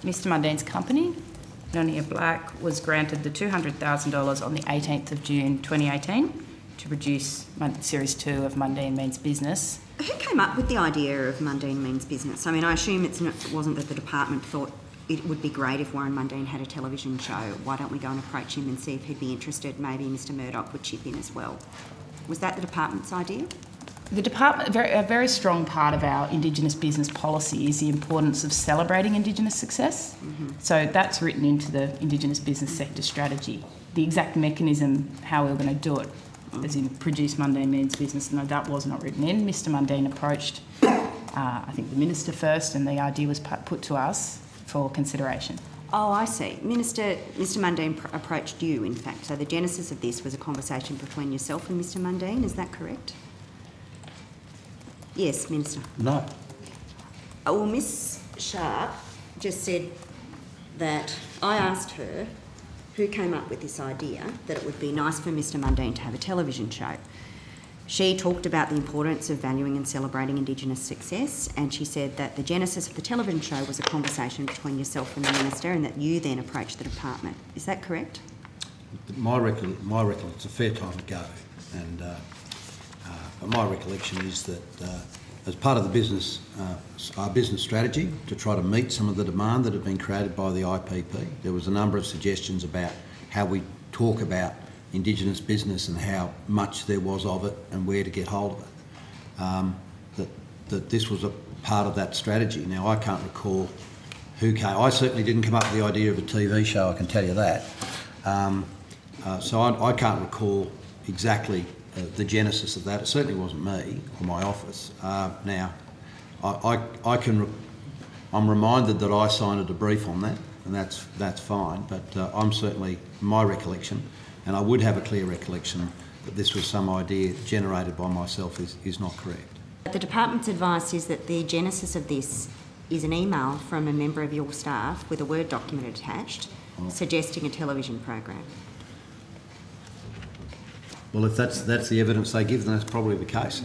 Mr Mundine's company, Nonia Black, was granted the $200,000 on the 18th of June 2018 to produce Series 2 of Mundine Means Business. Who came up with the idea of Mundine Means Business? I mean, I assume it wasn't that the department thought it would be great if Warren Mundine had a television show. Why don't we go and approach him and see if he'd be interested? Maybe Mr Murdoch would chip in as well. Was that the department's idea? The department, a very strong part of our Indigenous business policy is the importance of celebrating Indigenous success. So that's written into the Indigenous business sector strategy. The exact mechanism, how we're going to do it, as in produce Mundine Means Business, no, that was not written in. Mr Mundine approached, I think, the Minister first, and the idea was put to us for consideration. Oh, I see. Mr Mundine approached you, in fact. So the genesis of this was a conversation between yourself and Mr Mundine, is that correct? Yes, Minister. No. Oh, well, Miss Sharp just said that I asked her who came up with this idea that it would be nice for Mr Mundine to have a television show. She talked about the importance of valuing and celebrating Indigenous success, and she said that the genesis of the television show was a conversation between yourself and the Minister, and that you then approached the department. Is that correct? My recollection, it's a fair time ago, and but my recollection is that as part of the business, our business strategy to try to meet some of the demand that had been created by the IPP, there was a number of suggestions about how we talk about Indigenous business and how much there was of it and where to get hold of it. That this was a part of that strategy. Now, I can't recall who came. I certainly didn't come up with the idea of a TV show, I can tell you that. So I can't recall exactly the genesis of that. It certainly wasn't me or my office. Now, I'm reminded that I signed a debrief on that, and that's fine. But I'm certainly, my recollection, and I would have a clear recollection that this was some idea generated by myself is not correct. The department's advice is that the genesis of this is an email from a member of your staff with a Word document attached suggesting a television program. Well, if that's the evidence they give, then that's probably the case.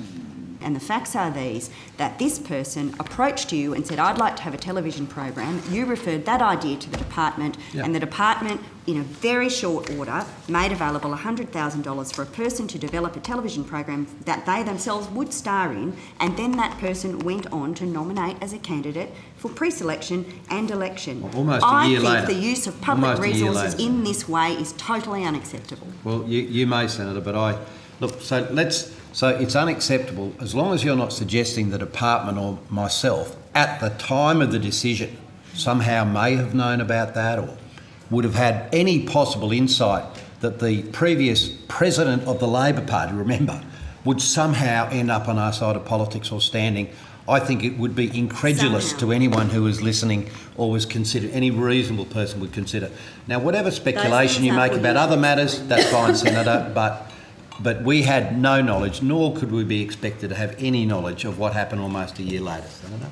And the facts are these, that this person approached you and said, I'd like to have a television program. You referred that idea to the department, and the department, in a very short order, made available $100,000 for a person to develop a television program that they themselves would star in, and then that person went on to nominate as a candidate for pre-selection and election. Well, almost a year later. I think the use of public resources in this way is totally unacceptable. Well, you may, Senator, but So it's unacceptable as long as you're not suggesting the department or myself at the time of the decision somehow may have known about that or would have had any possible insight that the previous president of the Labor Party, remember, would somehow end up on our side of politics or standing. I think it would be incredulous to anyone who was listening or was considered, any reasonable person would consider. Now, whatever speculation you make about other matters, that's fine, Senator, but we had no knowledge, nor could we be expected to have any knowledge of what happened almost a year later, Senator.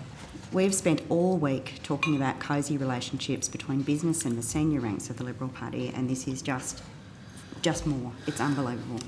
We've spent all week talking about cosy relationships between business and the senior ranks of the Liberal Party, and this is just more. It's unbelievable.